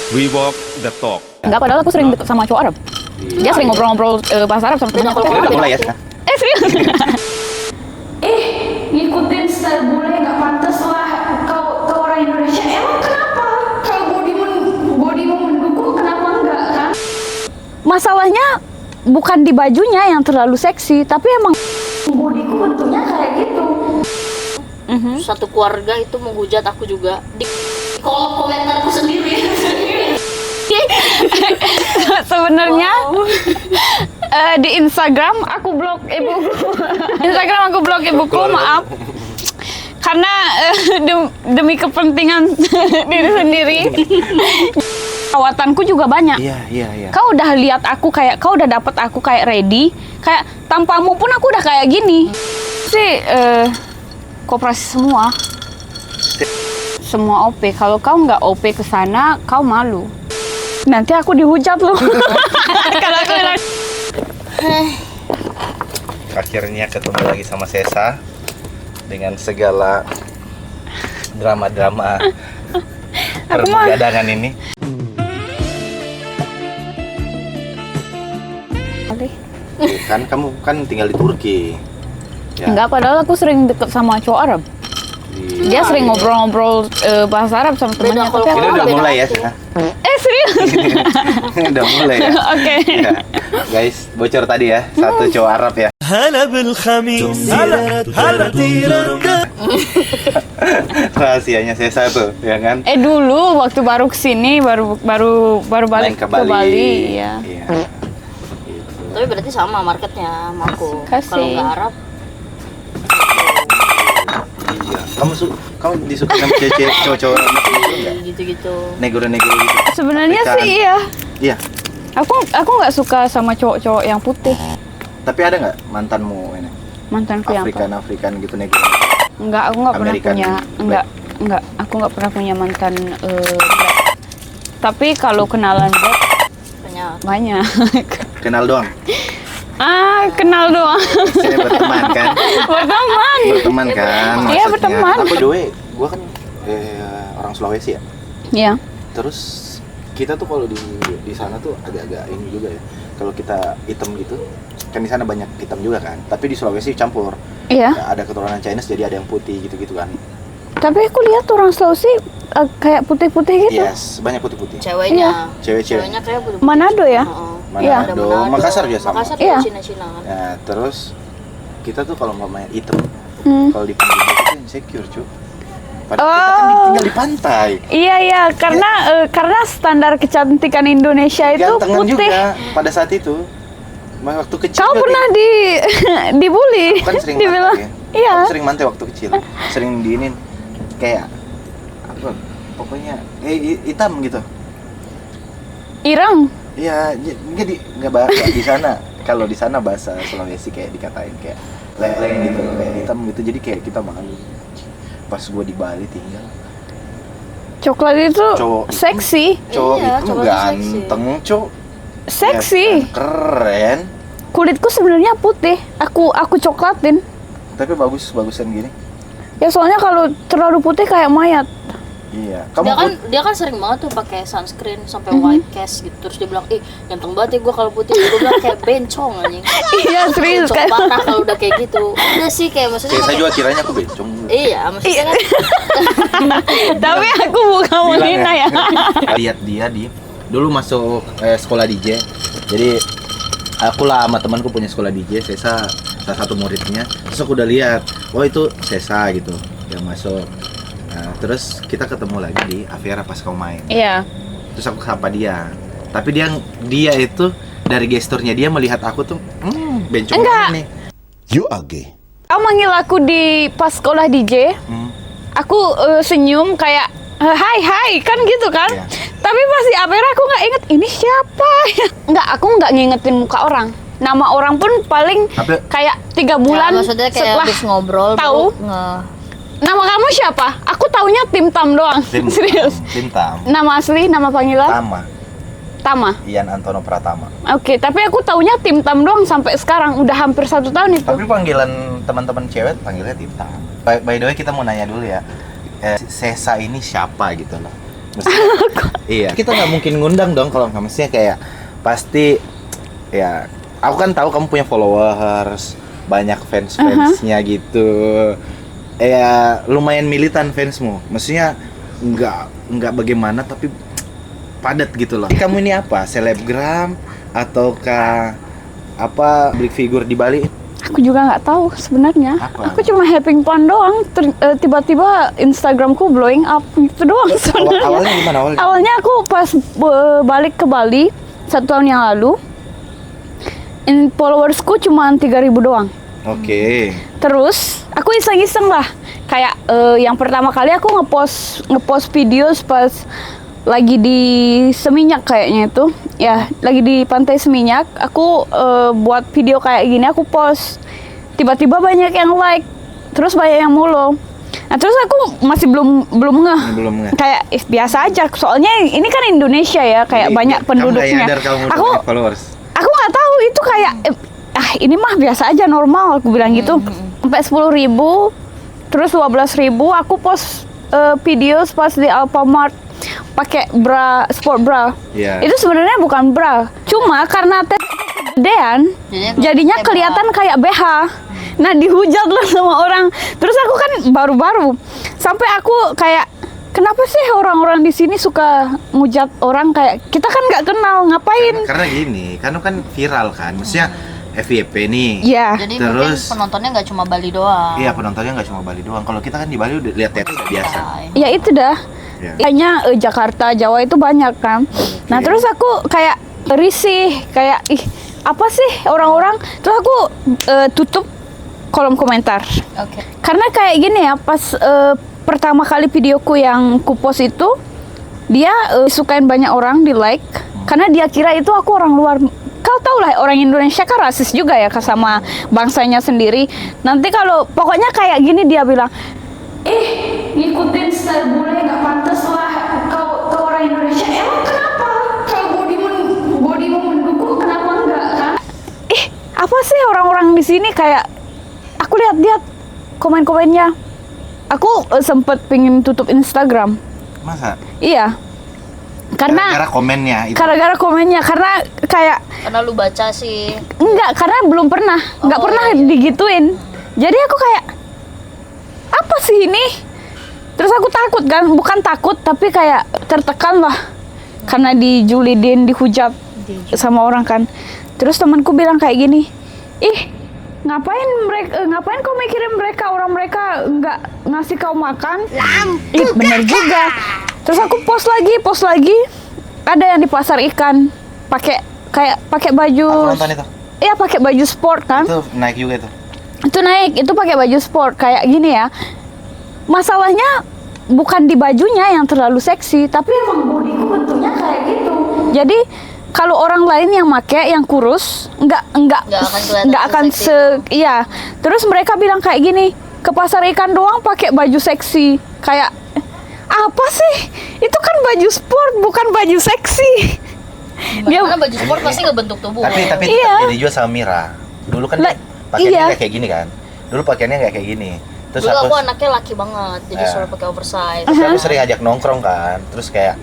We walk the talk. Enggak, padahal aku sering deket sama cowok Arab. Dia sering ngobrol-ngobrol bahasa Arab sama temennya. Udah mulai ya? Serius? Ngikutin style bule nggak pantas lah kau orang Indonesia. Emang kenapa? Kalau bodimu mendukung, kenapa enggak kan? Masalahnya bukan di bajunya yang terlalu seksi, tapi emang Bodiku bentuknya kayak gitu. Satu keluarga itu menghujat aku juga di kolom komentarku sendiri. sebenarnya di Instagram aku blok ibuku. Maaf. Karena demi kepentingan diri sendiri. Perawatanku juga banyak. Iya. Kau udah lihat aku kayak, kau udah dapet aku kayak ready, kayak tanpamu pun aku udah kayak gini. Sih koperasi semua OP. Kalau kau nggak OP ke sana, kau malu. Nanti aku dihujat loh. Kalau aku bilang Akhirnya ketemu lagi sama Sesa dengan segala drama-drama perbegadangan ini. Kan kamu kan tinggal di Turki. Ya. enggak, padahal aku sering deket sama cowok Arab. Dia sering ngobrol-ngobrol bahasa Arab sama temennya. Beda kalau Tapi Ini aku udah beda mulai ya, waktu. Sesa? serius? Udah mulai ya. Oke. Ya. Guys, bocor tadi ya, satu cowok Arab ya. Rahasianya Sesa tuh, ya kan? Dulu waktu baru kesini, baru Main balik ke Bali, ya. Iya. Tapi berarti sama marketnya sama aku. Kasih. Kalau nggak Arab, Iya. Kamu disuka sama cowok-cowok enggak? gitu-gitu. Negro-negro gitu. Sebenarnya Afrikaan. sih iya. Iya. Aku nggak suka sama cowok-cowok yang putih. Tapi ada nggak mantanmu ini? Mantanku yang apa? Afrikan gitu negro. Enggak, aku nggak pernah American punya. black. Enggak. Aku nggak pernah punya mantan black. Tapi kalau kenalan black Banyak. banyak. Kenal doang. Kenal doang. Saya berteman kan. Berteman kan. Iya, maksudnya. berteman. Aku gua kan orang Sulawesi ya. Iya. Terus kita tuh kalau di sana tuh agak-agak ini juga ya. Kalau kita hitam gitu, kan di sana banyak hitam juga kan. Tapi di Sulawesi campur. Iya. Ada keturunan Chinese jadi ada yang putih gitu-gitu kan. Tapi aku lihat orang Sulawesi kayak putih-putih gitu. Yes, banyak putih-putih. Ceweknya. Cewek-cewek. Ceweknya kayak putih. Manado ya? Iya. Ada Manado, Makassar juga sama. Makassar Iya. juga Cina-Cina kan. Nah, terus kita tuh kalau nggak main hitam, Hmm. kalau di pantai itu insecure, cuy. Padahal kita kan tinggal di pantai. Iya, karena standar kecantikan Indonesia itu Gantengan putih. juga pada saat itu. Waktu kecil Kau juga pernah dibully? aku kan sering Dibilang, mantai ya. iya. Aku sering mantai waktu kecil. Sering diinin kayak apa? Pokoknya hitam gitu. Ireng. Iya, nggak di sana. Kalau di sana bahasa Sulawesi kayak dikatain kayak leng gitu, kayak hitam gitu. Jadi kayak kita malu. Pas gua di Bali tinggal, Coklat itu Cowok. seksi. cowok Iya, itu cowok ganteng, cowok. Seksi. Ya kan? Keren. Kulitku sebenarnya putih. Aku coklatin. Tapi bagusan gini. Ya soalnya kalau terlalu putih kayak mayat. Iya. Dia kan sering banget tuh pakai sunscreen sampai white cast gitu. Terus dia bilang, ganteng banget ya gue kalau putih. Gue bilang kayak bencong anjing. Iya, serius Bencong kan. parah kalau udah kayak gitu. Udah sih kayak maksudnya. Saya pakai- juga kiranya aku bencong. Iya, maksudnya kan. Tapi aku bukan mau Bilang hina ya. Lihat dia dulu masuk sekolah DJ. Jadi aku lah sama temanku punya sekolah DJ, Sesa salah satu muridnya. Terus aku udah lihat, oh itu Sesa gitu yang masuk. Nah, terus kita ketemu lagi di Aviara pas kau main. Iya. Terus aku sapa dia. Tapi dia itu dari gesturnya dia melihat aku tuh, bencong Enggak. nih. You are gay. Kau manggil aku di pas sekolah DJ. Aku senyum kayak hai kan gitu kan. Iya. Tapi pas di Aviara aku nggak inget ini siapa. Nggak, aku nggak ngingetin muka orang. Nama orang pun paling Tapi- kayak 3 bulan Ya, maksudnya kayak setelah habis ngobrol tahu. Nama kamu siapa? Aku taunya Tim Tam doang. Serius. Tim Tam. Nama asli, nama panggilan? Tama. Ian Antono Pratama. Oke, tapi aku taunya Tim Tam doang sampai sekarang. Udah hampir 1 tahun itu. Tapi panggilan teman-teman cewek panggilnya Tim Tam. By the way kita mau nanya dulu ya, Sesa ini siapa gitu loh. Iya, kita nggak mungkin ngundang dong kalau maksudnya kayak pasti ya. Aku kan tahu kamu punya followers, banyak fans-fansnya gitu. Ya lumayan militan fansmu. Maksudnya nggak bagaimana tapi padat gitu loh. Kamu ini apa? Selebgram ataukah apa big figure di Bali? Aku juga nggak tahu sebenarnya. Apa? Aku cuma having fun doang. Tiba-tiba Instagramku blowing up gitu doang sebenarnya. Awalnya gimana awalnya? Awalnya aku pas balik ke Bali 1 tahun yang lalu, followersku cuma 3.000 doang. Oke. Terus aku iseng-iseng lah. Kayak yang pertama kali aku ngepost video pas lagi di Seminyak kayaknya itu. Ya, lagi di Pantai Seminyak. Aku buat video kayak gini, aku post. Tiba-tiba banyak yang like. Terus banyak yang follow. Nah, terus aku masih belum ngeh. Belum ngeh. Kayak biasa aja. Soalnya ini kan Indonesia ya, kayak Jadi, banyak penduduknya. Kamu nggak nyadar kalau Aku banyak followers. aku nggak tahu itu kayak ini mah biasa aja, normal, aku bilang gitu. Sampai 10.000, terus 12.000 aku post video pas di Alfamart pakai bra, sport bra. Iya. Itu sebenarnya bukan bra, cuma karena gedean jadinya kelihatan kayak BH. Nah, dihujat lah sama orang. Terus aku kan baru-baru sampai aku kayak, kenapa sih orang-orang di sini suka ngujat orang, kayak kita kan nggak kenal, ngapain? Karena gini, kan viral kan, maksudnya FYP nih. Iya. Jadi Terus- mungkin penontonnya nggak cuma Bali doang. Iya, penontonnya nggak cuma Bali doang. Kalau kita kan di Bali udah lihat-lihat udah biasa. Ya itu dah. Ya. Kayaknya Jakarta, Jawa itu banyak kan. Nah, terus aku kayak risih, kayak apa sih orang-orang? Terus aku tutup kolom komentar. Oke. Karena kayak gini ya, pas pertama kali videoku yang kupost itu, dia disukain banyak orang, di like, karena dia kira itu aku orang luar. Kau tau lah, orang Indonesia kan rasis juga ya sama bangsanya sendiri. Nanti kalau pokoknya kayak gini, dia bilang, Ngikutin style bule nggak pantas lah. Kau orang Indonesia, emang kenapa? Kalau bodimu mendukung, kenapa enggak kan? apa sih orang-orang di sini, kayak aku lihat komen-komennya. Aku sempet pengen tutup Instagram. Masa? Iya. Karena Gara-gara komennya itu. gara-gara komennya, karena kayak Karena lu baca sih. enggak, karena belum pernah, nggak Oh, pernah iya. digituin. Jadi aku kayak, apa sih ini? Terus aku takut kan, bukan takut tapi kayak tertekan lah, karena dijulidin, dihujat sama orang kan. Terus temanku bilang kayak gini, ngapain kau mikirin mereka, orang mereka nggak ngasih kau makan? Bener juga. Terus aku post lagi, ada yang di pasar ikan, pakai baju. Aku nonton itu. Iya, pakai baju sport kan. Itu naik juga itu. Itu naik, itu pakai baju sport kayak gini ya. Masalahnya bukan di bajunya yang terlalu seksi, tapi emang bodiku bentuknya kayak gitu. Jadi kalau orang lain yang make, yang kurus, nggak Nggak akan kelihatan seseksi iya. Terus mereka bilang kayak gini, ke pasar ikan doang pakai baju seksi, kayak apa sih? Itu kan baju sport, bukan baju seksi. Karena baju sport pasti ngebentuk tubuh. Tapi itu Iya. terjadi juga sama Mira. Dulu kan Lah, pakaiannya iya. nggak kayak gini kan. Dulu pakaiannya nggak kayak gini. Terus Dulu aku aku anaknya laki banget, jadi Iya. selalu pakai oversize. terus aku sering ajak nongkrong kan. Terus kayak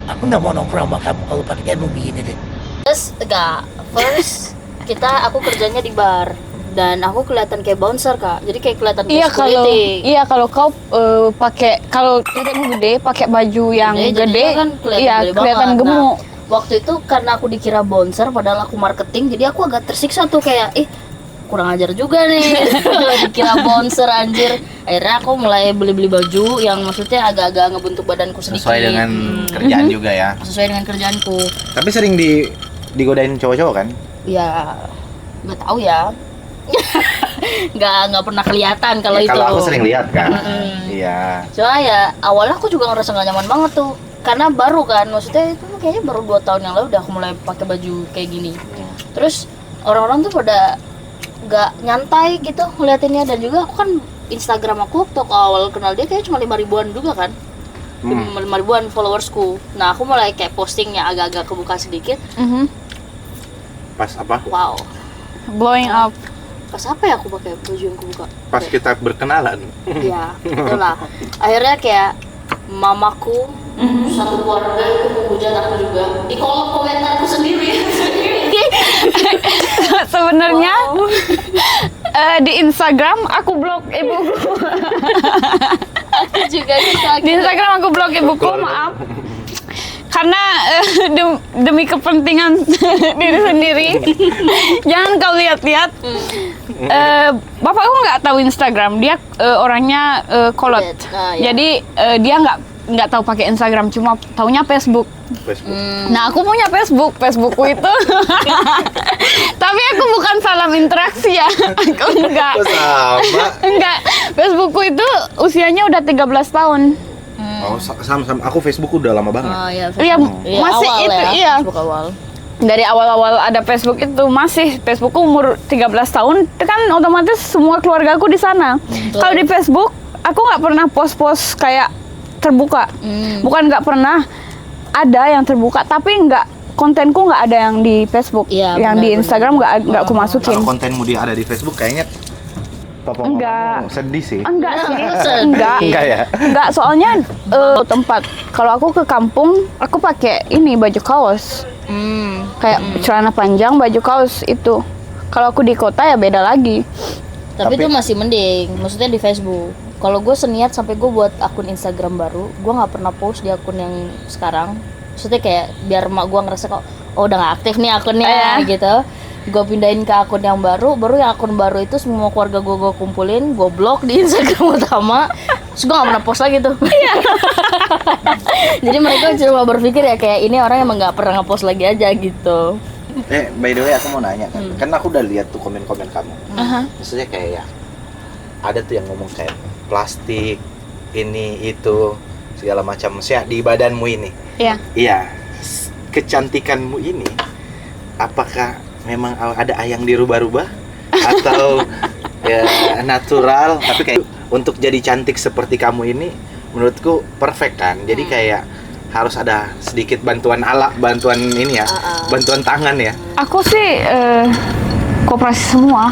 Aku nggak mau nongkrong sama kamu kalau pakaianmu begini deh. Terus first aku kerjanya di bar dan aku kelihatan kayak bouncer kak, jadi kayak kelihatan kayak security. Kalau kau kalau titikmu gede, pakai baju yang Jadi gede, jadinya kan iya gede kelihatan banget. gemuk. Nah, waktu itu karena aku dikira bouncer padahal aku marketing, jadi aku agak tersiksa tuh kayak kurang ajar juga nih. Dikira bouncer anjir. Akhirnya aku mulai beli-beli baju yang maksudnya agak-agak ngebentuk badanku sedikit. sesuai dengan kerjaan juga ya. Sesuai dengan kerjaanku. Tapi sering digodain cowok-cowok kan? Ya nggak tahu ya. nggak pernah kelihatan kalau Ya, itu. Kalau aku sering lihat kan. Mm-mm. Iya. Cuma ya awalnya aku juga ngerasa nggak nyaman banget tuh, karena baru kan, maksudnya itu kayaknya baru 2 tahun yang lalu udah aku mulai pakai baju kayak gini. Terus orang-orang tuh pada nggak nyantai gitu ngeliatinnya, dan juga aku kan Instagram aku waktu aku awal kenal dia kayak cuma 5 ribuan juga kan. 5 ribuan followersku. Nah aku mulai kayak postingnya agak-agak kebuka sedikit. Pas apa? Wow, Blowing up. pas apa ya aku pakai baju yang kebuka? Pas kita berkenalan. Ya, itulah. Akhirnya kayak mamaku Satu keluarga itu menghujat aku juga di kolom komentarku sendiri. Sebenarnya di Instagram aku blok ibuku. Aku juga gitu. Di Instagram aku blok ibuku, maaf. Karena demi kepentingan diri sendiri. Jangan kau lihat-lihat. Bapakku nggak tahu Instagram, dia orangnya kolot. Nah, ya. Jadi dia nggak tahu pakai Instagram, cuma taunya Facebook. Nah, aku punya Facebookku itu. Tapi aku bukan salam interaksi ya. Aku enggak. Kok sama? Enggak. Facebookku itu usianya udah 13 tahun. Oh, sama-sama. Aku Facebook udah lama banget. Oh, iya, Iya, Facebook. masih awal itu, ya, iya. Facebook awal. Dari awal-awal ada Facebook itu masih Facebookku umur 13 tahun kan otomatis semua keluarga aku di sana. Kalau di Facebook aku nggak pernah post-post kayak terbuka. Bukan nggak pernah, ada yang terbuka tapi kontenku nggak ada yang di Facebook. Iya, yang di Instagram nggak aku masukin. Kalau kontenmu dia ada di Facebook kayaknya papa Enggak. mamamu sedih sih. Enggak sih, Sedih. enggak. Enggak ya? Enggak, soalnya tempat. Kalau aku ke kampung, aku pakai ini baju kaos. Kayak celana panjang, baju kaos itu. Kalau aku di kota ya beda lagi. Tapi itu masih mending, maksudnya di Facebook. Kalau gue seniat sampai gue buat akun Instagram baru, gue nggak pernah post di akun yang sekarang. Maksudnya kayak biar emak gue ngerasa kok, oh udah nggak aktif nih akunnya gitu. Gue pindahin ke akun yang baru yang akun baru itu semua keluarga gue kumpulin, gue blok di Instagram utama. Terus gue gak pernah post lagi tuh. Jadi mereka cuma berpikir ya kayak ini orang emang gak pernah nge-post lagi aja gitu. By the way aku mau nanya kan. Kan aku udah lihat tuh komen-komen kamu. Maksudnya kayak ya ada tuh yang ngomong kayak plastik ini itu segala macam. Maksudnya di badanmu ini. Iya. Iya. Kecantikanmu ini apakah memang ada yang dirubah-rubah atau ya natural, tapi kayak untuk jadi cantik seperti kamu ini menurutku perfect kan. Jadi kayak harus ada sedikit bantuan bantuan ini ya, bantuan tangan ya. Aku sih koperasi semua.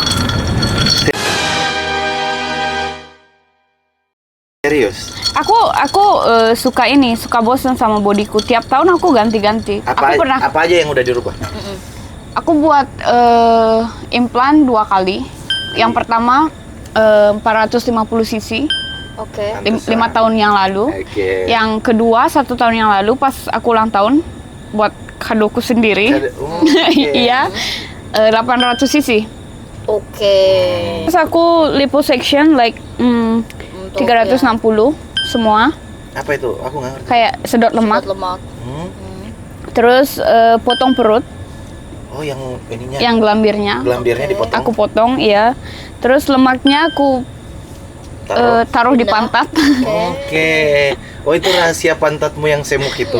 Serius? Aku suka bosan sama bodiku. Tiap tahun aku ganti-ganti. Apa aja yang udah dirubah? Aku buat implan 2 kali. Yang pertama 450 cc. Oke. 5 tahun yang lalu. Oke. Yang kedua 1 tahun yang lalu pas aku ulang tahun buat kadoku sendiri. Iya. 800 cc. Oke. Terus aku liposuction like 360 semua. Apa itu? Aku nggak ngerti. Kayak sedot lemak. Lemak. Terus potong perut. Oh, yang ininya. Yang gelambirnya. Gelambirnya dipotong. Aku potong, iya. Terus lemaknya aku taruh di pantat. Oke. Oh, itu rahasia pantatmu yang semuk itu.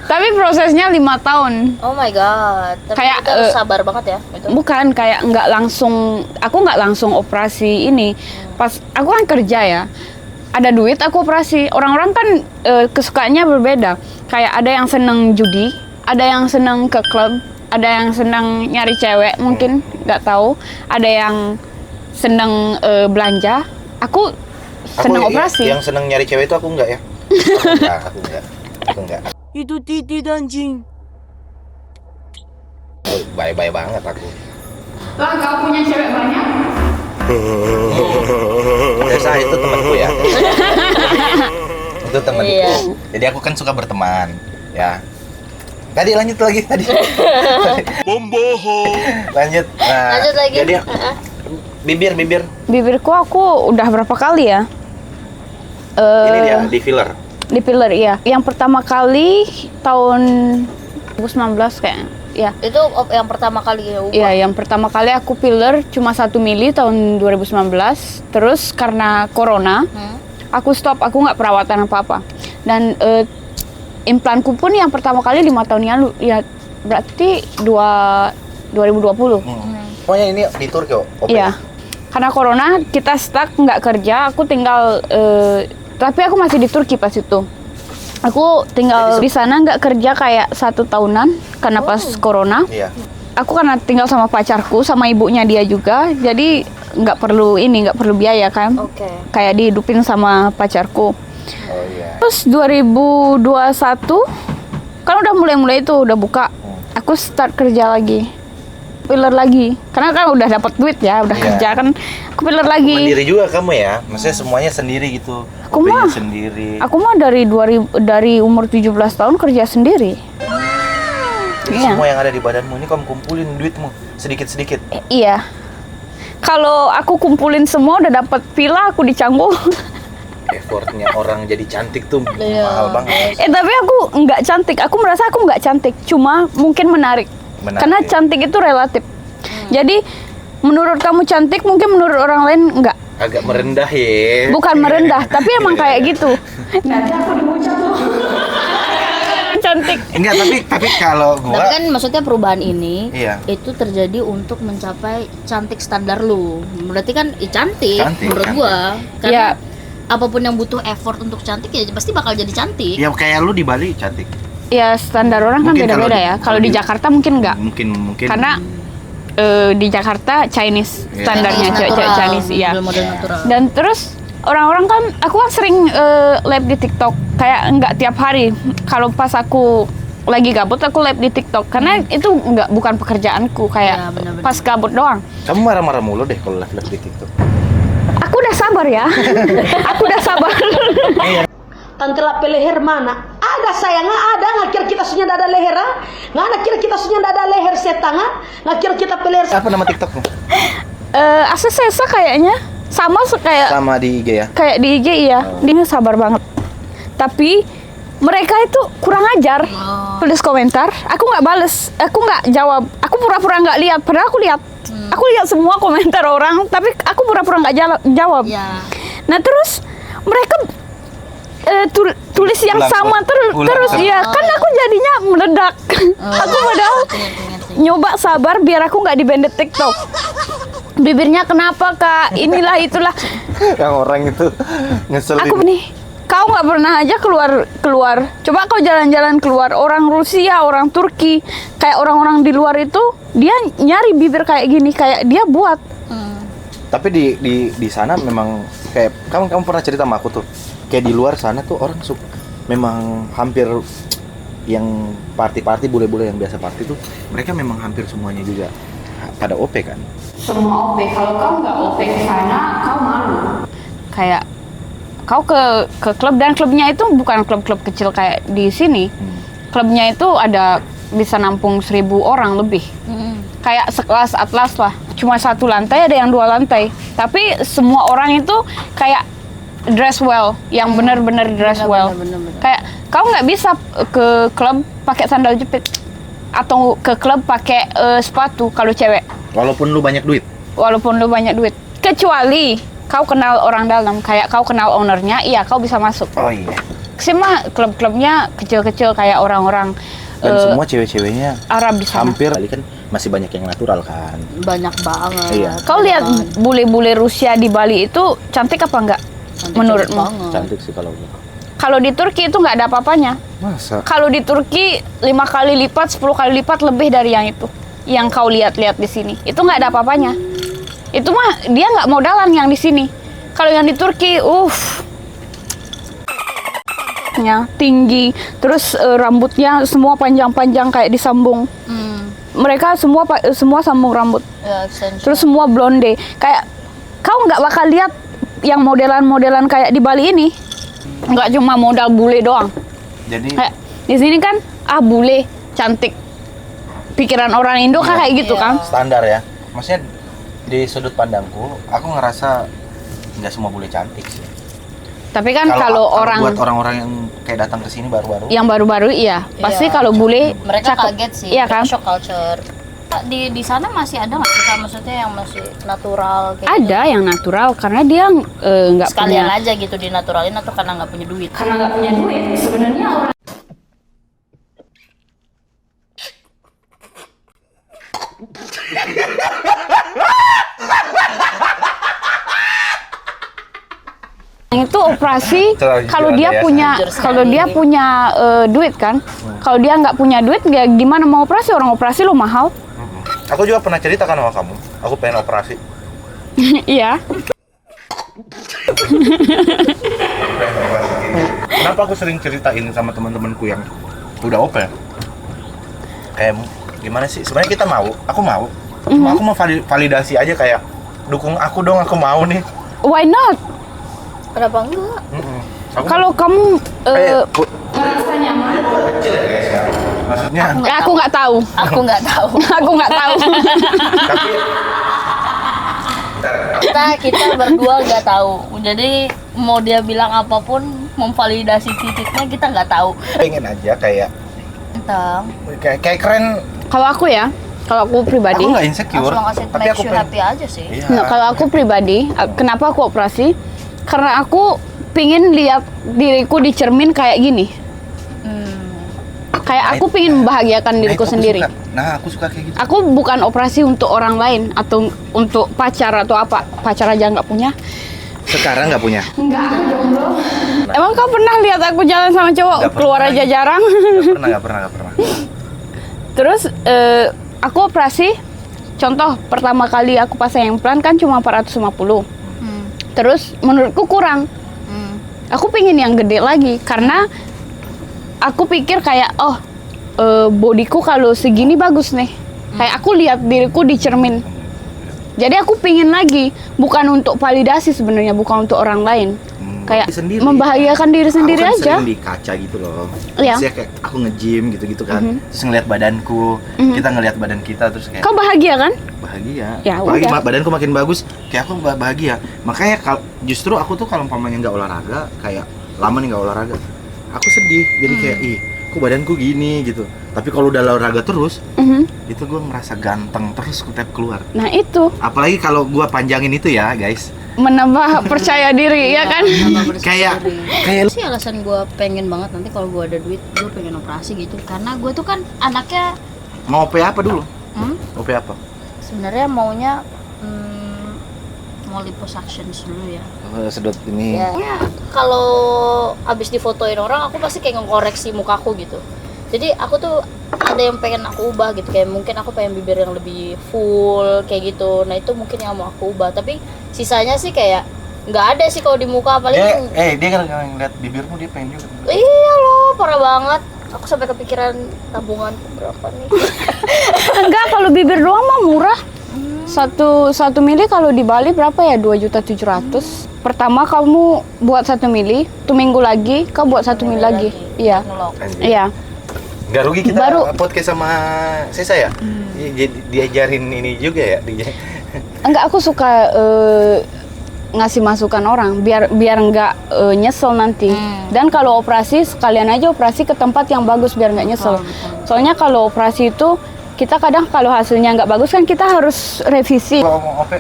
tapi prosesnya 5 tahun. Oh my god. Tapi Kayak, kita harus sabar banget ya itu. Bukan kayak aku nggak langsung operasi ini. Pas aku kan kerja ya. Ada duit aku operasi. Orang-orang kan kesukaannya berbeda. Kayak ada yang seneng judi, ada yang seneng ke klub, ada yang seneng nyari cewek mungkin, nggak tahu. Ada yang seneng belanja. Aku seneng operasi. Yang seneng nyari cewek itu aku enggak ya. Aku enggak. Itu titit anjing. Oh, bye-bye banget aku. Lah kau punya cewek banyak? Biasa itu temanku ya. Itu temanku. Iya. Jadi aku kan suka berteman, ya. Tadi lanjut lagi tadi. Pembohong. Lanjut. Nah, Lanjut lagi. Jadi bibir. Bibirku aku udah berapa kali ya? Ini dia di filler. Di filler, iya. Yang pertama kali tahun 2019 kayaknya. Ya. Itu yang pertama kali ya. Iya, yang pertama kali aku filler cuma 1 mili tahun 2019. Terus karena corona, aku stop, aku nggak perawatan apa-apa. Dan implanku pun yang pertama kali 5 tahun yang lalu, ya berarti 2020. Pokoknya ini di Turki kok. Iya. Karena corona kita stuck nggak kerja, aku tinggal tapi aku masih di Turki pas itu. Aku tinggal di sana nggak kerja kayak 1 tahunan karena pas corona. Iya. Aku karena tinggal sama pacarku, sama ibunya dia juga, jadi nggak perlu biaya kan. Oke. Kayak dihidupin sama pacarku. Oh iya. Terus 2021 kan udah mulai itu udah buka. Aku start kerja lagi. Pillar lagi. Karena kan udah dapat duit ya, udah Iya. kerja kan. Aku pillar lagi. Mandiri juga kamu ya? Maksudnya semuanya sendiri gitu. Aku Kopinya mah. sendiri. Aku mah dari umur 17 tahun kerja sendiri. Jadi Iya. semua yang ada di badanmu ini kamu kumpulin duitmu sedikit-sedikit. Iya. Kalau aku kumpulin semua udah dapat villa, aku di Canggu. Effortnya orang jadi cantik tuh Iya. mahal banget. Tapi aku nggak cantik. Aku merasa aku nggak cantik. Cuma mungkin menarik. Menarik. Karena cantik itu relatif. Jadi menurut kamu cantik, mungkin menurut orang lain nggak. Agak merendah ya. Bukan merendah, tapi emang kayak gitu. Nanti aku dibucak loh. Cantik. Enggak, tapi kalau Tapi gua kan maksudnya perubahan ini Iya. itu terjadi untuk mencapai cantik standar lu. Berarti kan cantik, Cantik, menurut cantik. gua. Iya. Karena apapun yang butuh effort untuk cantik ya pasti bakal jadi cantik. ya kayak lu di Bali cantik. Ya standar orang kan Mungkin kalau beda-beda di- ya. Kalau di di- Jakarta mungkin nggak. Mungkin Karena di Jakarta Chinese Iya. standarnya Chinese cewek natural, Chinese iya. model natural. Dan terus orang-orang kan aku kan sering live di TikTok kayak nggak tiap hari. Kalau pas aku lagi gabut aku live di TikTok karena itu bukan pekerjaanku Iya, kayak benar-benar. pas gabut doang. kamu marah-marah mulu deh kalau live di TikTok. Aku udah sabar ya. Aku udah sabar. Tantela leher mana? Ada sayang, ada ngakir kita sunya ada leher, nggak nakir kita sunya ada leher setanga, ngakir kita leher. Apa nama TikTokmu? Asesesa kayaknya sama kayak Sama di IG ya. kayak di IG iya. Dia sabar banget. Tapi mereka itu kurang ajar. Tulis komentar, aku nggak bales, aku nggak jawab, aku pura-pura nggak lihat. Padahal aku lihat, aku lihat semua komentar orang, tapi aku pura-pura nggak jawab. Ya. Nah terus mereka tulis yang Ulang, sama ulang. terus ya kan aku jadinya meledak. Aku padahal nyoba sabar biar aku nggak di-banned TikTok. Bibirnya kenapa kak? Inilah itulah. Yang orang itu ngeselin. Aku nih, kau nggak pernah aja keluar. Coba kau jalan-jalan keluar. Orang Rusia, orang Turki, kayak orang-orang di luar itu dia nyari bibir kayak gini, kayak dia buat. Tapi di sana memang kayak kamu pernah cerita sama aku tuh. Kayak di luar sana tuh orang memang hampir yang party bule-bule yang biasa party tuh mereka memang hampir semuanya juga pada OP kan. Semua OP. Kalau kau nggak OP ke sana, kau malu. Kayak kau ke klub dan klubnya itu bukan klub-klub kecil kayak di sini. Klubnya itu ada bisa nampung 1.000 orang lebih. Kayak sekelas Atlas lah. Cuma satu lantai, ada yang 2 lantai. Tapi semua orang itu kayak dress well, yang benar-benar dress well. bener. Kayak kau nggak bisa ke klub pakai sandal jepit atau ke klub pakai sepatu kalau cewek. Walaupun lu banyak duit. Walaupun lu banyak duit. Kecuali kau kenal orang dalam, kayak kau kenal ownernya, iya kau bisa masuk. Oh iya. Sih mah klub-klubnya kecil-kecil kayak orang-orang Dan semua cewek-ceweknya Arab di sana. hampir kan masih banyak yang natural kan. Banyak banget. Iya. Kau lihat bule-bule Rusia di Bali itu cantik apa enggak? Cantik Menurutmu? banget. Cantik sih kalau Kalau di Turki itu nggak ada apa-apanya. masa. Kalau di Turki 5 kali lipat, 10 kali lipat lebih dari yang itu. Yang kau lihat-lihat di sini. Itu nggak ada apa-apanya. Itu mah dia nggak modalan yang di sini. Kalau yang di Turki, nya tinggi, terus rambutnya semua panjang-panjang kayak disambung. Mereka semua sambung rambut. Ya, extension. Terus semua blonde. Kayak kau nggak bakal lihat yang modelan-modelan kayak di Bali ini. Nggak cuma modal bule doang. Jadi Kayak di sini kan bule cantik. Pikiran orang Indo kan kayak gitu kan. standar ya. Maksudnya di sudut pandangku, aku ngerasa nggak semua bule cantik sih. Tapi kan kalau buat orang-orang yang kayak datang ke sini baru-baru. yang baru-baru iya, pasti Iya. kalau bule Mereka cakep. kaget sih. Iya kan? Mereka shock culture. Di sana masih ada nggak sih Kak? Maksudnya yang masih natural kayak Ada yang natural karena dia nggak gitu? Sekalian punya aja gitu dinaturalin atau karena nggak punya duit? Karena nggak punya duit, sebenarnya orang itu operasi Terlalu kalau jujur dia Anda ya, punya jujur kalau sekali. dia punya duit kan. Kalau dia nggak punya duit ya gimana mau operasi, orang operasi lo mahal. Aku juga pernah cerita kan sama kamu. Aku pengen operasi. Iya. Kenapa aku sering ceritain sama teman-temanku yang udah OP? Kayak gimana sih? Sebenarnya kita mau, aku mau. Cuma aku mau validasi aja kayak dukung aku dong, aku mau nih. Why not? Kenapa enggak? Aku Kalau kamu Merasa nyaman. kecil ya guys ya. Maksudnya aku nggak tahu. Aku nggak tahu. Aku nggak tahu. tapi kita berdua nggak tahu. Jadi mau dia bilang apapun, memvalidasi titiknya kita nggak tahu. pengen aja kayak Tentang kayak keren. Kalau aku ya, kalau aku pribadi, Aku nggak insecure, langsung ngasih tapi make aku you pengen. happy aja sih. Iya. nah, kalau aku pribadi, kenapa aku operasi? Karena aku pingin lihat diriku di cermin kayak gini. Kayak aku pingin membahagiakan diriku Nah, itu aku sendiri. suka. Nah, aku suka kayak gitu. Aku bukan operasi untuk orang lain atau untuk pacar atau apa. Pacar aja nggak punya. Sekarang nggak punya. Enggak, aku jomblo. Emang kau pernah lihat aku jalan sama cowok? Nggak Keluar pernah. aja jarang. Nggak pernah. Terus aku operasi. Contoh pertama kali aku pasang implan kan cuma 450. Terus menurutku kurang. Aku pingin yang gede lagi karena aku pikir kayak bodiku kalau segini bagus nih. Kayak aku lihat diriku di cermin. Jadi aku pingin lagi, bukan untuk validasi sebenarnya, bukan untuk orang lain. Kayak Diri sendiri. membahagiakan diri sendiri Aku kan aja. sering di kaca gitu loh. Iya. Maksudnya kayak aku nge-gym gitu-gitu kan. Terus ngeliat badanku, kita ngeliat badan kita terus kayak Kau bahagia kan? bahagia. Ya, Apalagi udah. badanku makin bagus, kayak aku bahagia. Makanya justru aku tuh kalau umpamanya nggak olahraga, kayak lama nih nggak olahraga, aku sedih. Jadi kayak kok badanku gini gitu. Tapi kalau udah olahraga terus, itu gue ngerasa ganteng terus tiap keluar. Nah itu Apalagi kalau gue panjangin itu ya guys. menambah percaya diri ya kan? Kayak Sih alasan gue pengen banget nanti kalau gue ada duit gue pengen operasi gitu karena gue tuh kan anaknya mau OP apa dulu? OP apa? sebenarnya maunya mau liposuction dulu ya. Sedot ini. Ya kalau abis difotoin orang aku pasti kayak ngekoreksi mukaku gitu. Jadi aku tuh ada yang pengen aku ubah gitu, kayak mungkin aku pengen bibir yang lebih full kayak gitu. Nah itu mungkin yang mau aku ubah, tapi sisanya sih kayak nggak ada sih kalau di muka paling. Dia kan ngeliat bibirmu dia pengen juga. Iya loh, parah banget. Aku sampai kepikiran tabungan berapa nih. Enggak, kalau bibir doang mah murah. Satu mili kalau di Bali berapa ya? 2.700.000. Pertama kamu buat 1 mili, 1 minggu lagi kau buat 1 mili lagi. Iya. Ngelok. Iya. Nggak rugi kita Baru- podcast sama Sesa ya? Diajarin ini juga ya? Enggak, aku suka ngasih masukan orang biar enggak nyesel nanti. Dan kalau operasi sekalian aja operasi ke tempat yang bagus biar nggak nyesel. Soalnya kalau operasi itu kita kadang kalau hasilnya nggak bagus kan kita harus revisi. Kalau mau OP,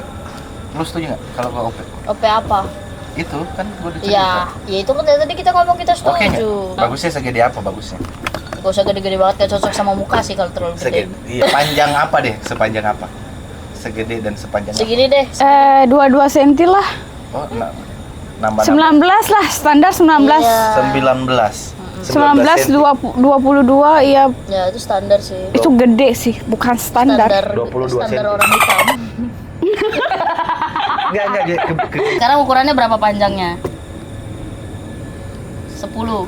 lu setuju nggak kalau mau OP? OP apa? Itu kan gue udah cerita. Ya itu kan dari tadi kita ngomong kita Oke nggak? setuju. Bagusnya segede apa bagusnya? Gak usah gede-gede banget, gak cocok sama muka sih kalau terlalu gede. Iya, panjang apa deh? Sepanjang apa? Segede dan sepanjang Segini deh. 22 cm lah. apa? Oh, nambah 19 lah, standar 19. Iya. 19. 19 22 iya, Ya itu standar sih. itu gede sih, bukan standar. 22 standar senti. orang hitam. Enggak. Sekarang ukurannya berapa panjangnya? 10.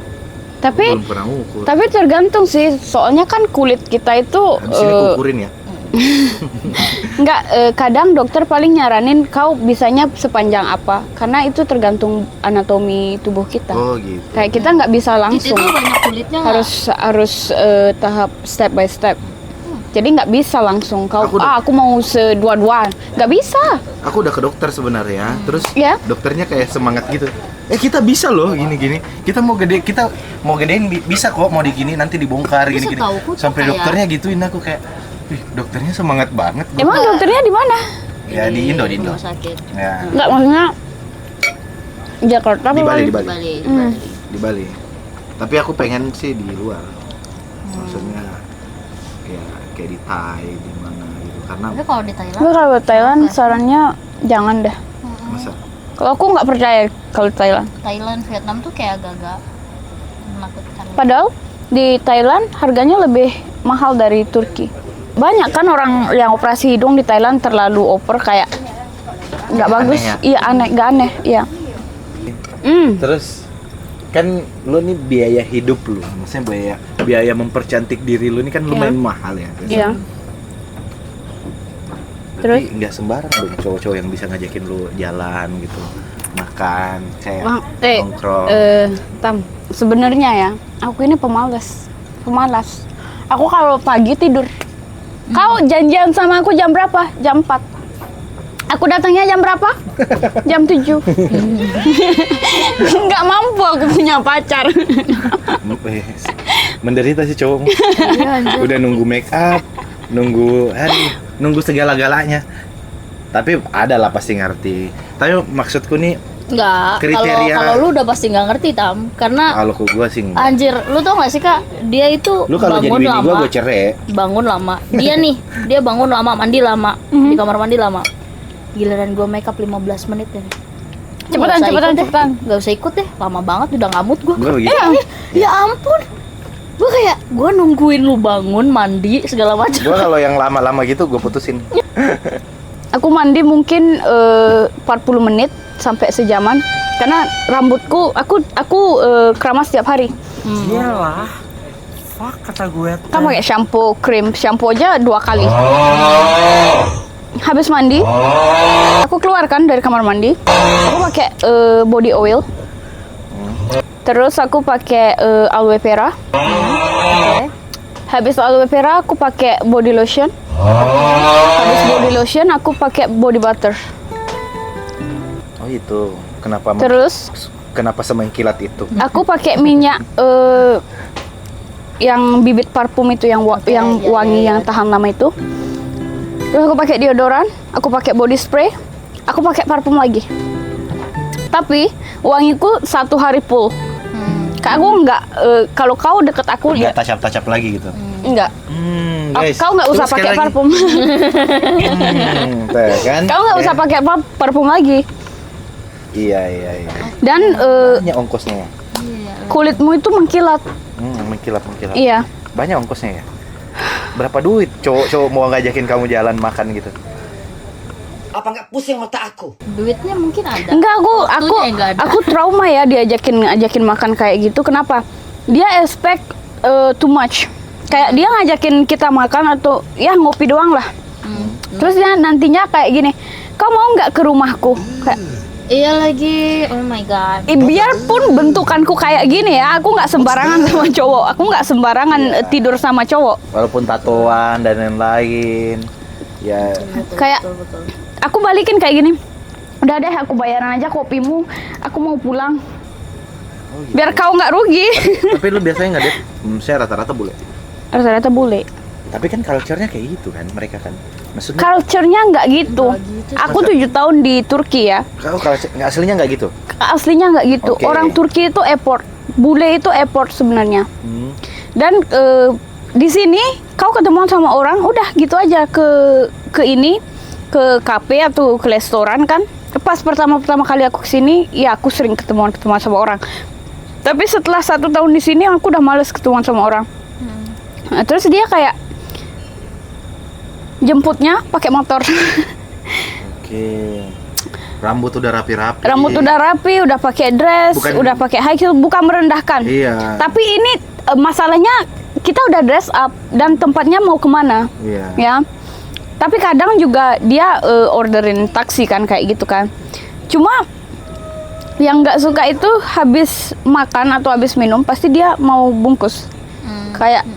Tapi Belum pernah ukur. tapi tergantung sih, soalnya kan kulit kita itu Habis ini kukurin ya. enggak kadang dokter paling nyaranin kau bisanya sepanjang apa, karena itu tergantung anatomi tubuh kita. Oh gitu. Kayak kita nggak bisa Itu langsung, banyak kulitnya nggak? harus tahap step by step. Jadi nggak bisa langsung kau Aku aku mau sedua-dua, nggak bisa. Aku udah ke dokter sebenarnya, terus Ya. dokternya kayak semangat gitu. Kita bisa loh gini-gini. Kita mau gedein bisa kok, mau digini nanti dibongkar Bisa gini-gini. tahu, kok Sampai kayak- dokternya gituin aku kayak, dokternya semangat banget. Emang dokternya di mana? Ya di Indo. Rumah sakit. Ya, Nggak, maksudnya Jakarta apa di Bali. Di Bali. Di Bali. Tapi aku pengen sih di luar. Maksudnya ya kayak di Thai di mana gitu. Karena Tapi kalau di Thailand, Tapi kalau Thailand sarannya jangan deh. masa Kalau aku nggak percaya kalau Thailand. Thailand, Vietnam tuh kayak agak-agak menakutkan. Padahal di Thailand harganya lebih mahal dari Turki. Banyak kan orang yang operasi hidung di Thailand terlalu over, kayak nggak bagus. ya? Iya aneh, nggak aneh. Iya. terus kan lu nih biaya hidup lu, maksudnya biaya mempercantik diri lu ini kan lumayan mahal ya. Iya. Terus nggak sembarang dong cowok-cowok yang bisa ngajakin lu jalan gitu, makan, kayak nongkrong. Tam, sebenarnya ya, aku ini pemalas. Aku kalau pagi tidur. Kau janjian sama aku jam berapa? Jam 4. Aku datangnya jam berapa? Jam 7. Nggak mampu aku punya pacar. Menderita sih cowok. Udah nunggu make up, nunggu segala-galanya. Tapi ada lah pasti ngerti. Tapi maksudku nih Enggak, kriteria- kalau lu udah pasti nggak ngerti Tam, karena kalau ke gua sih enggak. anjir, lu tau gak sih Kak, dia itu Lu kalau jadi bangun bini lama, gua cerai. bangun lama. Dia bangun lama, mandi lama, di kamar mandi lama. Giliran gua make up 15 menit deh. Cepetan. Gak usah ikut deh, lama banget udah ngamut gua. Gua begitu. Ya ampun, gua nungguin lu bangun, mandi segala macam. Gua kalau yang lama-lama gitu gua putusin. Aku mandi mungkin 40 menit sampai sejaman karena rambutku aku keramas setiap hari. Iyalah. Fuck kata gue. Kan pakai shampoo aja 2 kali. Habis mandi, aku keluarkan dari kamar mandi. Aku pakai body oil. Terus aku pakai aloe vera. Habis aloe vera aku pakai body lotion. Habis body lotion aku pakai body butter. Oh itu. Kenapa Terus semengkilat itu? aku pakai minyak yang bibit parfum itu yang wangi yang tahan lama itu. Terus aku pakai deodoran, aku pakai body spray, aku pakai parfum lagi. Tapi wangiku 1 hari full. Kayak aku enggak kalau kau deket aku Nggak ya tacap-tacap lagi gitu. enggak. Guys, Kau nggak usah coba sekali pakai lagi. parfum. Tuh, kan? Kau nggak usah pakai parfum lagi. Iya. Dan Banyak ongkosnya ya. kulitmu itu mengkilat. Mengkilat. Iya. Banyak ongkosnya ya. Berapa duit cowok mau ngajakin kamu jalan makan gitu? Apa nggak pusing otak aku? Duitnya mungkin ada. Enggak, Waktunya nggak ada. aku trauma ya diajakin makan kayak gitu. Kenapa? Dia expect too much. Kayak dia ngajakin kita makan atau ya ngopi doang lah. Terus dia nantinya kayak gini, kau mau nggak ke rumahku? Kayak, Iya lagi, oh my god. biarpun bentukanku kayak gini ya, aku nggak sembarangan sama cowok. Aku nggak sembarangan tidur sama cowok. Walaupun tatoan dan lain-lain. Ya, Kayak Betul. aku balikin kayak gini. Udah deh, aku bayaran aja kopimu. Aku mau pulang. Biar kau nggak rugi. tapi lu biasanya nggak deh? Saya rata-rata boleh. Rata-rata boleh. Tapi kan culture-nya kayak gitu kan, mereka kan. Maksudnya Culture-nya nggak gitu. Aku 7 tahun di Turki ya. kalau nggak aslinya nggak gitu. Aslinya nggak gitu. Oke. Orang Turki itu effort. Bule itu effort sebenarnya. Dan di sini kau ketemu sama orang, udah gitu aja ke ini, ke kafe atau ke restoran kan. Pas pertama kali aku kesini, ya aku sering ketemuan sama orang. Tapi setelah 1 tahun di sini, aku udah males ketemuan sama orang. Nah, terus dia kayak jemputnya pakai motor. Oke. Rambut udah rapi-rapi. Rambut udah rapi, udah pakai dress, Bukan- udah pakai high heel, bukan merendahkan. Iya. Tapi ini masalahnya kita udah dress up dan tempatnya mau kemana, Iya. ya. Tapi kadang juga dia orderin taksi kan kayak gitu kan. Cuma yang nggak suka itu habis makan atau habis minum pasti dia mau bungkus. Kayak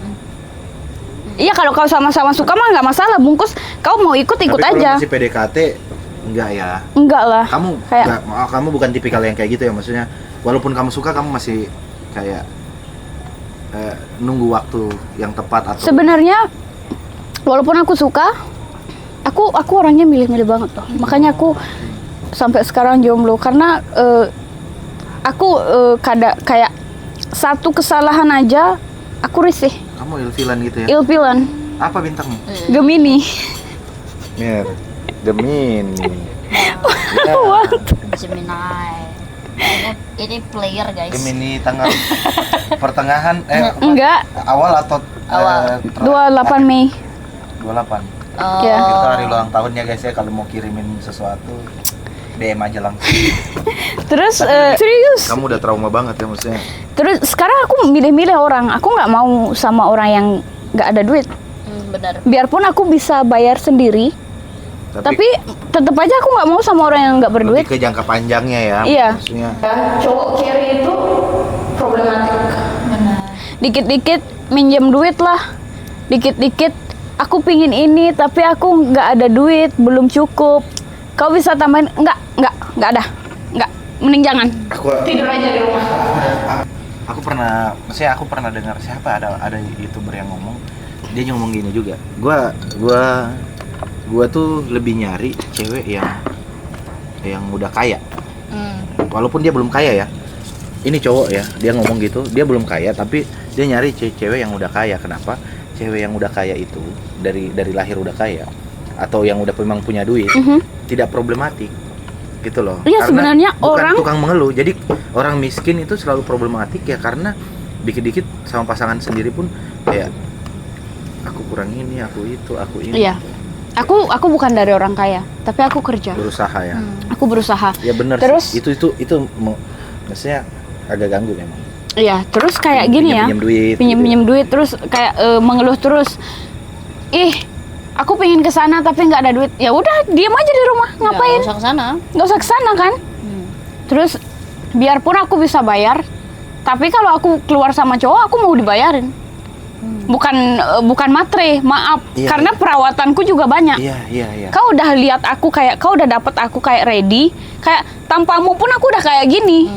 iya kalau kau sama-sama suka mah nggak masalah bungkus. Kau mau ikut Tapi kalau aja. masih PDKT enggak ya. Enggak lah. Kamu kayak kamu bukan tipikal yang kayak gitu ya, maksudnya walaupun kamu suka kamu masih kayak nunggu waktu yang tepat atau sebenarnya walaupun aku suka, aku orangnya milih-milih banget loh. Makanya aku sampai sekarang jomblo karena aku kayak satu kesalahan aja aku risih, kamu ilfilan gitu ya. ilfilan, Apa bintangmu? Gemini. Mir, Gemini. Gemini. Ini player guys. Gemini tanggal pertengahan Enggak, awal atau Awal. 28 Mei. 28. Oh, Ya. Itu hari ulang tahunnya guys ya, kalau mau kirimin sesuatu. DM aja langsung. Terus serius. Kamu udah trauma banget ya maksudnya. Terus sekarang aku milih-milih orang. Aku nggak mau sama orang yang nggak ada duit. Benar. Biarpun aku bisa bayar sendiri, tapi tetap aja aku nggak mau sama orang yang nggak berduit. Lebih ke jangka panjangnya ya. Iya. Maksudnya. Cowok kiri itu problematik. Benar. Dikit-dikit minjem duit lah. Dikit-dikit aku pingin ini tapi aku nggak ada duit, belum cukup. Kau bisa tambahin? Nggak ada. Nggak, mending jangan. Tidur aja di rumah. Aku pernah dengar siapa ada YouTuber yang ngomong, dia ngomong gini juga. Gua tuh lebih nyari cewek yang udah kaya. Walaupun dia belum kaya ya. Ini cowok ya, dia ngomong gitu, dia belum kaya tapi dia nyari cewek yang udah kaya. Kenapa? Cewek yang udah kaya itu dari lahir udah kaya atau yang udah memang punya duit tidak problematik gitu loh. Iya, Karena sebenarnya bukan orang tukang mengeluh. Jadi orang miskin itu selalu problematik ya karena dikit-dikit sama pasangan sendiri pun kayak aku kurang ini, aku itu, aku ini. Iya. Aku bukan dari orang kaya, tapi aku kerja. Berusaha ya. Aku berusaha. Ya benar. Terus itu maksudnya agak ganggu memang. Iya, terus kayak gini ya. Pinjam duit. Pinjam duit terus kayak mengeluh terus. Ih, aku pengen ke sana tapi nggak ada duit. Ya udah, diam aja di rumah. Ngapain? Nggak usah kesana. Nggak usah kesana kan? Terus biarpun aku bisa bayar, tapi kalau aku keluar sama cowok aku mau dibayarin. Bukan matre, maaf. Iya, Karena iya. perawatanku juga banyak. Iya. Kau udah lihat aku kayak, kau udah dapet aku kayak ready, kayak tanpamu pun aku udah kayak gini.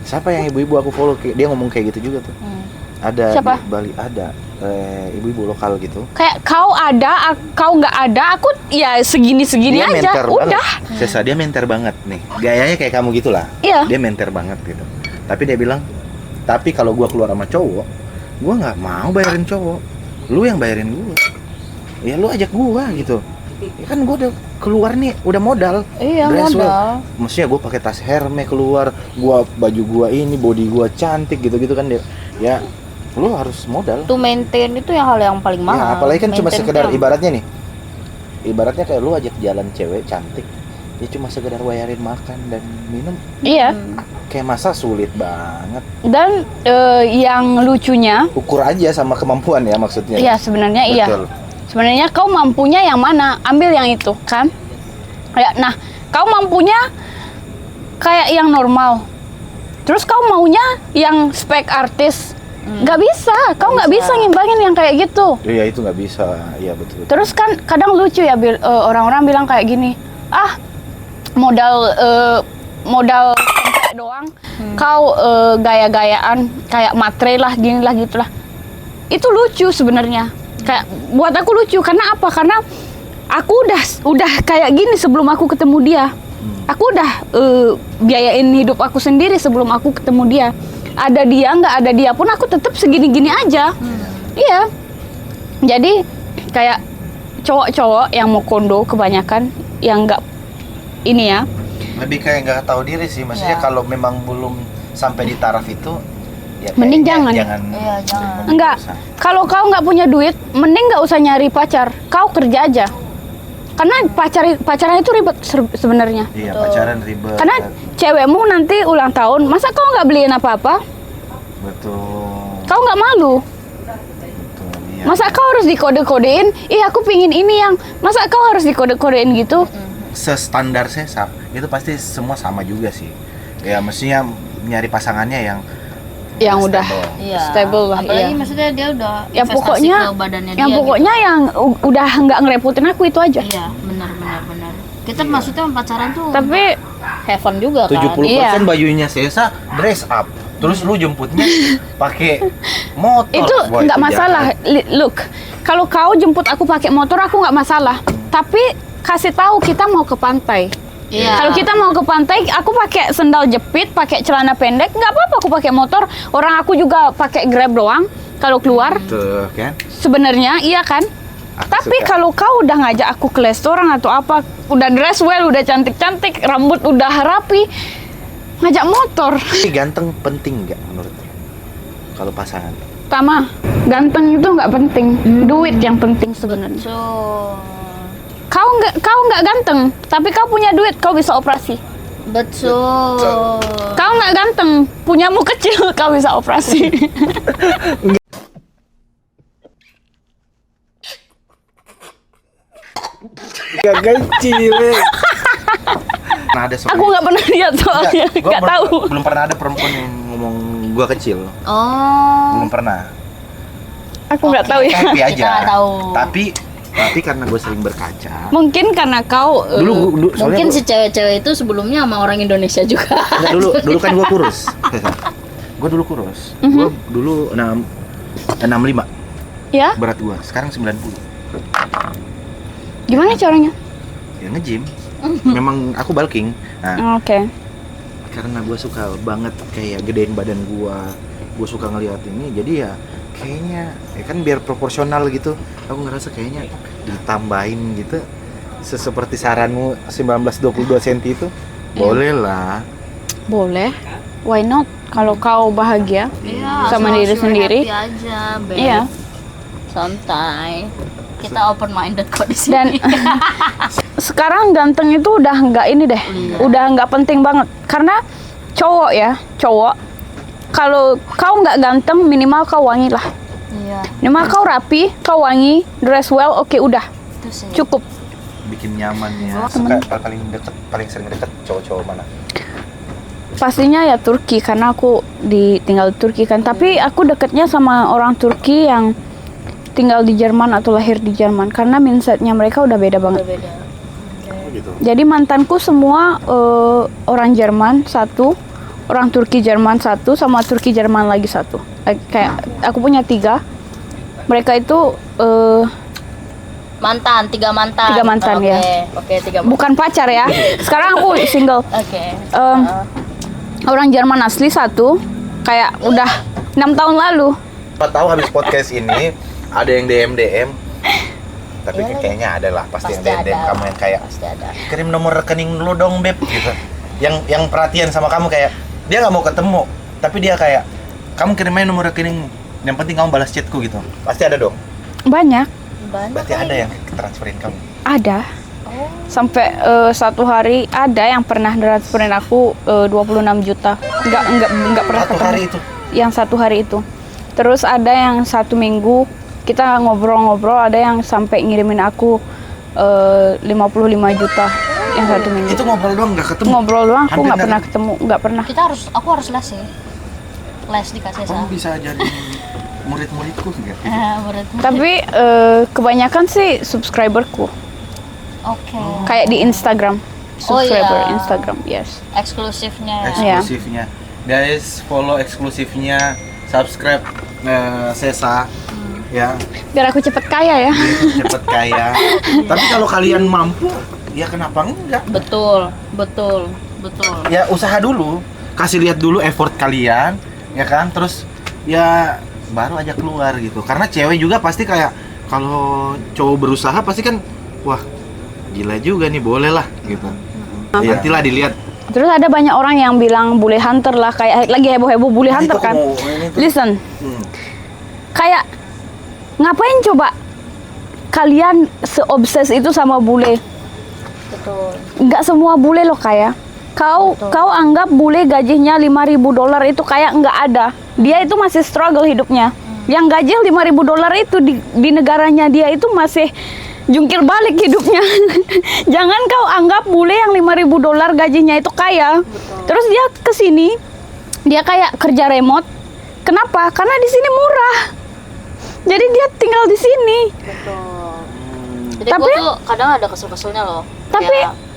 Siapa yang ibu-ibu aku follow dia ngomong kayak gitu juga tuh. Ada Siapa? di Bali ada ibu-ibu lokal gitu. Kayak kau ada, kau nggak ada, aku ya segini-segini Dia aja. menter Udah. banget. Sesa dia menter banget nih. Gayanya kayak kamu gitulah. Iya. Dia menter banget gitu. Tapi dia bilang, tapi kalau gua keluar sama cowok, gua nggak mau bayarin cowok. Lu yang bayarin gua. Ya lu ajak gua gitu. Ya kan gua udah keluar nih, udah modal. Iya, Dress modal. well. Maksudnya gua pakai tas Hermes keluar, gua baju gua ini, body gua cantik gitu-gitu kan dia. Ya lu harus modal. To maintain itu yang hal yang paling mahal. Ya, apalagi kan cuma Maintain sekedar itu yang- ibaratnya nih. Ibaratnya kayak lu ajak jalan cewek cantik, ya cuma sekedar bayarin makan dan minum. Iya. Kayak masa sulit banget. Dan yang lucunya, Ukur aja sama kemampuan ya maksudnya. iya sebenarnya iya. Betul. Sebenarnya kau mampunya yang mana? Ambil yang itu, kan? Kayak, nah, kau mampunya kayak yang normal. Terus kau maunya yang spek artis. Nggak bisa, kau nggak bisa ngimbangin yang kayak gitu. Iya itu nggak bisa. Iya betul. Terus kan kadang lucu ya orang-orang bilang kayak gini, modal tempe doang, kau gaya-gayaan kayak matre lah, gini lah gitulah. Itu lucu sebenarnya. Kayak buat aku lucu karena apa? Karena aku udah kayak gini sebelum aku ketemu dia. Aku udah biayain hidup aku sendiri sebelum aku ketemu dia. Ada dia nggak ada dia pun aku tetap segini-gini aja. Iya. Jadi kayak cowok-cowok yang mau kondo kebanyakan yang nggak ini ya. Lebih kayak nggak tahu diri sih. Maksudnya Ya. kalau memang belum sampai di taraf itu, ya Mending kayaknya jangan. Iya, jangan. Enggak. Kalau kau nggak punya duit, mending nggak usah nyari pacar. Kau kerja aja. Karena pacaran itu ribet sebenarnya. Iya pacaran ribet. Karena cewekmu nanti ulang tahun, masa kau nggak beliin apa-apa? Betul. Kau nggak malu? Betul. Iya. Masa kau harus dikode-kodein? Ih aku pingin ini yang. Masa kau harus dikode-kodein gitu? Sestandar sesap itu pasti semua sama juga sih. Ya mestinya nyari pasangannya yang Yang udah stable. Iya. stable lah. Apalagi Iya. maksudnya dia udah Ya investasi pokoknya, ke badannya yang dia. pokoknya yang udah nggak ngerepotin aku itu aja. Gitu. Iya, benar. Kita maksudnya pacaran tuh Tapi heaven juga kan. 70% Iya. bajunya Sesa dress up. Terus lu jemputnya pakai motor. itu Wah, nggak itu masalah. jahat. Look, kalau kau jemput aku pakai motor aku nggak masalah. Tapi kasih tahu kita mau ke pantai. Iya. Kalau kita mau ke pantai, aku pakai sendal jepit, pakai celana pendek, nggak apa-apa aku pakai motor. Orang aku juga pakai Grab doang kalau keluar. Tuh kan. Sebenarnya iya kan? Aku Tapi suka. kalau kau udah ngajak aku ke restoran atau apa, udah dress well, udah cantik-cantik, rambut udah rapi, ngajak motor. Tapi ganteng penting nggak menurut lu? Kalau pasangan? Pertama, ganteng itu nggak penting, duit yang penting sebenarnya. So, Kau nggak ganteng, tapi kau punya duit, kau bisa operasi. Betul. Kau nggak ganteng, punyamu kecil, kau bisa operasi. Gak kecil. Nah, ada soalnya. Aku nggak pernah lihat soalnya, Gua nggak tahu. Belum pernah ada perempuan yang ngomong gua kecil. Oh. Belum pernah. Aku nggak tahu ya. Tapi aja. Kita nggak tahu. Tapi karena gue sering berkaca. Mungkin karena kau Dulu soalnya Mungkin si cewek-cewek itu sebelumnya sama orang Indonesia juga. Enggak, dulu kan gue kurus. Gue dulu kurus. Gue dulu 65 ya. berat gue. Sekarang 90. Gimana caranya? Ya nge-gym. Memang aku bulking. Nah, Oke. karena gue suka banget kayak gedein badan gue suka ngeliat ini, jadi ya kayaknya ya kan biar proporsional gitu. Aku ngerasa kayaknya ditambahin gitu seperti saranmu 19-22 cm itu boleh lah. Boleh. Why not? Kalau kau bahagia Iya, sama asal diri you're sendiri. happy aja, babe. Iya. Santai. Kita open minded kok di sini. Dan sekarang ganteng itu udah nggak ini deh. Udah nggak penting banget. Karena cowok. Kalau kau nggak ganteng, minimal kau wangi lah. Iya, Minimal kau rapi, kau wangi, dress well, oke udah. itu sih. Cukup. Bikin nyaman ya. Suka paling sering deket cowok-cowok mana? Pastinya ya Turki, karena aku tinggal di Turki kan. Tapi aku deketnya sama orang Turki yang tinggal di Jerman atau lahir di Jerman, karena mindsetnya mereka udah beda banget. Beda. Gitu. Jadi mantanku semua orang Jerman satu, orang Turki Jerman satu, sama Turki Jerman lagi satu. Kayak aku punya 3. Mereka itu Tiga mantan. Tiga mantan, Oke, ya. Oke, 3 mantan. bukan pacar ya. Sekarang aku single. Oke. Orang Jerman asli satu, kayak udah 6 tahun lalu. Tahu habis podcast ini ada yang DM, tapi kayaknya ada lah pasti yang DM kamu yang kayak Pasti ada. kirim nomor rekening dulu dong beb gitu. Yang perhatian sama kamu kayak dia nggak mau ketemu, tapi dia kayak kamu kirim aja nomor rekeningmu. Yang penting kamu balas chatku gitu. Pasti ada dong. Banyak, Berarti ada yang transferin kamu. ada. Sampai satu hari ada yang pernah transferin aku 26 juta. Enggak pernah Satu ketemu. hari itu. Yang satu hari itu. Terus ada yang 1 minggu kita ngobrol-ngobrol, ada yang sampai ngirimin aku 55 juta yang 1 minggu. Itu ngobrol doang nggak ketemu. Ngobrol doang, aku Hampir nggak nggak pernah ketemu, nggak pernah. Aku harus les sih. Les di Kasesa. Kamu bisa jadi murid-muridku nggak? Menurut. Tapi kebanyakan sih subscriberku, Oke. kayak di Instagram. Oh, Subscriber iya. Instagram, yes. Eksklusifnya. Eksklusifnya. Guys, follow eksklusifnya, subscribe Sesa ya. Biar aku cepet kaya ya. Cepet kaya. Tapi kalau kalian mampu, ya kenapa enggak? Betul. Ya usaha dulu, kasih lihat dulu effort kalian, ya kan? Terus ya baru aja keluar gitu. Karena cewek juga pasti kayak kalau cowok berusaha pasti kan, wah gila juga nih, boleh lah gitu. Ya, nantilah dilihat. Terus ada banyak orang yang bilang bule hunter lah, kayak lagi heboh-heboh bule hunter kan. Listen, kayak ngapain coba kalian seobses itu sama bule? Betul. Nggak semua bule loh kayak. Kau anggap bule gajinya $5.000 itu kayak nggak ada. Dia itu masih struggle hidupnya. Yang gaji $5.000 itu di negaranya dia itu masih jungkir balik hidupnya. Jangan kau anggap bule yang $5.000 gajinya itu kaya. Terus dia kesini, dia kayak kerja remote. Kenapa? Karena di sini murah. Jadi dia tinggal di sini. Jadi Tapi- gue tuh kadang ada kesel-keselnya loh. Tapi-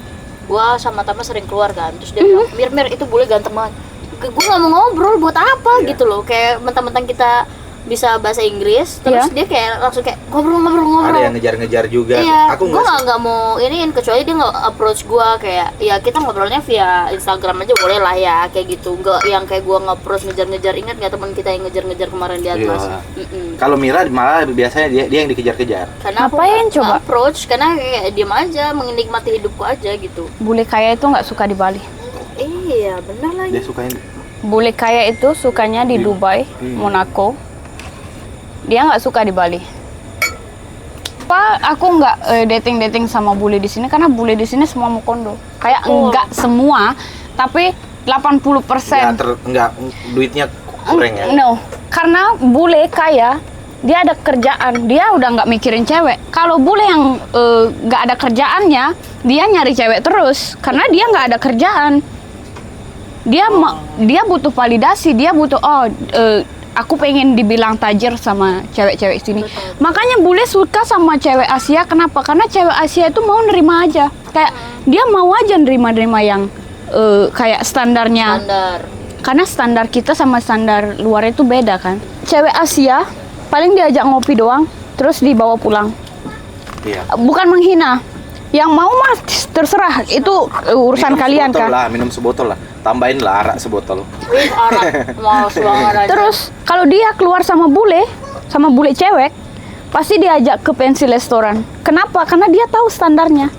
gue sama Tama sering keluar kan, terus dia bilang, Mir itu bule ganteng banget. Gue nggak mau ngobrol buat apa gitu loh, kayak mentang-mentang kita bisa bahasa Inggris, terus dia kayak langsung kayak ngobrol. Ada yang ngejar-ngejar juga. Iya, Aku gue nggak mau iniin, kecuali dia nggak approach gue kayak, ya kita ngobrolnya via Instagram aja boleh lah ya, kayak gitu. Nggak yang kayak gue nge-approach ngejar-ngejar. Ingat nggak teman kita yang ngejar-ngejar kemarin di atas? Iya. Kalau Mira malah biasanya dia yang dikejar-kejar. Karena aku Ngapain nggak coba? approach, karena kayak diam aja, menikmati hidupku aja gitu. Bule kaya itu nggak suka di Bali. Iya, bener lagi. Dia sukain Bule kaya itu sukanya di Dubai, Monaco. Dia nggak suka di Bali. Kenapa aku nggak dating sama bule di sini? Karena bule di sini semua mau kondo. Kayak enggak semua, tapi 80%. Enggak duitnya kurang ya. No, karena bule kaya, dia ada kerjaan, dia udah nggak mikirin cewek. Kalau bule yang nggak ada kerjaannya, dia nyari cewek terus, karena dia nggak ada kerjaan. Dia butuh validasi, dia butuh aku pengen dibilang tajir sama cewek-cewek sini. Makanya bule suka sama cewek Asia. Kenapa? Karena cewek Asia itu mau nerima aja. Kayak dia mau aja nerima yang kayak standarnya. Karena standar kita sama standar luar itu beda kan. Cewek Asia paling diajak ngopi doang, terus dibawa pulang. Iya. Bukan menghina. Yang mau mah terserah, itu urusan kalian kan. Minum sebotol lah, tambahin lah arak sebotol. Arak, mau banget aja. Terus kalau dia keluar sama bule cewek, pasti diajak ke pensi restoran. Kenapa? Karena dia tahu standarnya.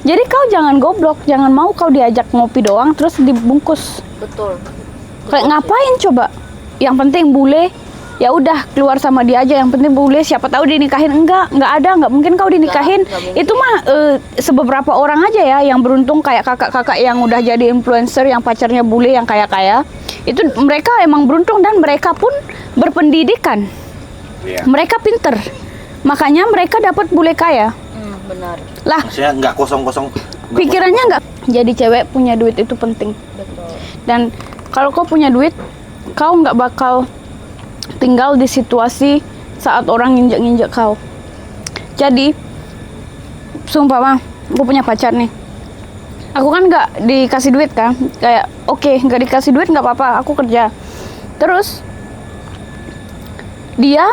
Jadi kau jangan goblok, jangan mau kau diajak ngopi doang terus dibungkus. Betul. Kayak ngapain coba? Yang penting bule, ya udah keluar sama dia aja. Yang penting bule, siapa tahu dinikahin. Nggak ada, nggak mungkin kau dinikahin. Nggak mungkin. Itu mah sebeberapa orang aja ya yang beruntung, kayak kakak-kakak yang udah jadi influencer, yang pacarnya bule yang kaya-kaya. Itu mereka emang beruntung dan mereka pun berpendidikan. Iya. Mereka pinter, makanya mereka dapat bule kaya. Benar. Lah, Maksudnya nggak kosong-kosong. pikirannya nggak. Jadi cewek punya duit itu penting. Betul. Dan kalau kau punya duit, kau nggak bakal tinggal di situasi saat orang nginjek-nginjek kau. Jadi, sumpah mah, gue punya pacar nih. Aku kan nggak dikasih duit kan, kayak oke, nggak dikasih duit nggak apa-apa, aku kerja. Terus dia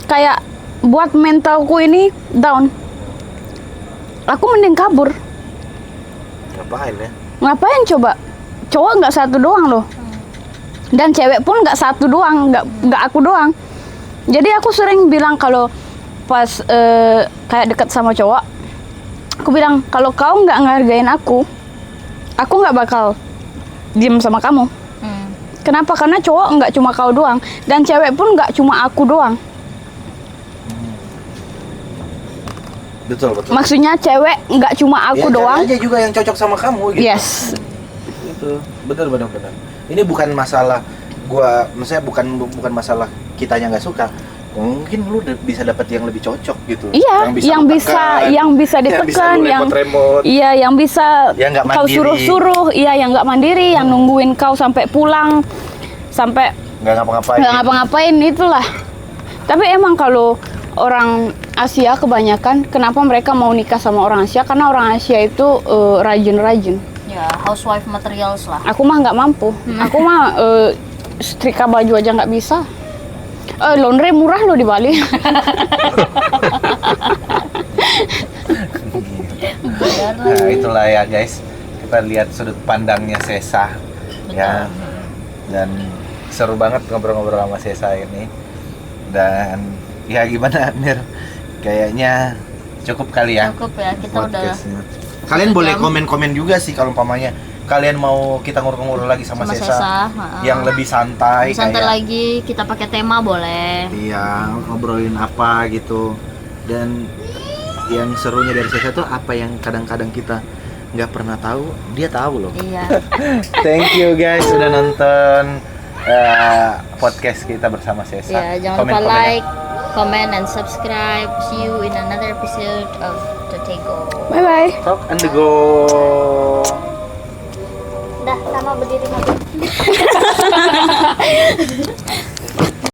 kayak buat mentalku ini down. Aku mending kabur. Ngapain ya? Ngapain coba? Cowok nggak satu doang loh. Dan cewek pun nggak satu doang, nggak aku doang. Jadi aku sering bilang kalau pas kayak deket sama cowok, aku bilang kalau kau nggak ngehargain aku nggak bakal diem sama kamu. Kenapa? Karena cowok nggak cuma kau doang, dan cewek pun nggak cuma aku doang. Betul. Maksudnya cewek nggak cuma aku Ya, doang. cari aja juga yang cocok sama kamu gitu. Yes. Itu betul. Ini bukan masalah maksudnya bukan masalah kitanya nggak suka. Mungkin lu bisa dapat yang lebih cocok gitu. Iya, yang lu bisa tekan, ditekan, yang bisa lu remote-remote. iya, yang bisa Yang nggak kau mandiri. suruh-suruh, iya, yang nggak mandiri, yang nungguin kau sampai pulang, sampai nggak ngapa-ngapain. nggak ngapa-ngapain, itulah. Tapi emang kalau orang Asia kebanyakan, kenapa mereka mau nikah sama orang Asia? Karena orang Asia itu rajin-rajin. Ya, housewife materials lah. Aku mah nggak mampu. Aku mah setrika baju aja nggak bisa. Laundry murah loh di Bali. Nah, itulah ya guys. Kita lihat sudut pandangnya Sesa. Ya. Dan seru banget ngobrol-ngobrol sama Sesa ini. Dan ya gimana Mir? Kayaknya cukup kali ya. Cukup ya, kita udah podcastnya. Kalian boleh komen-komen juga sih kalau umpamanya kalian mau kita ngobrol-ngobrol lagi sama Sesa, yang lebih santai santai kayak lagi, kita pakai tema boleh. iya, ngobrolin apa gitu. Dan yang serunya dari Sesa tuh apa yang kadang-kadang kita nggak pernah tahu, dia tahu loh. Iya. Thank you guys sudah nonton podcast kita bersama Sesa. Ya, jangan lupa like, comment, and subscribe. See you in another episode of The Takeover. Bye bye. Talk and go. Dah, sama berdiri.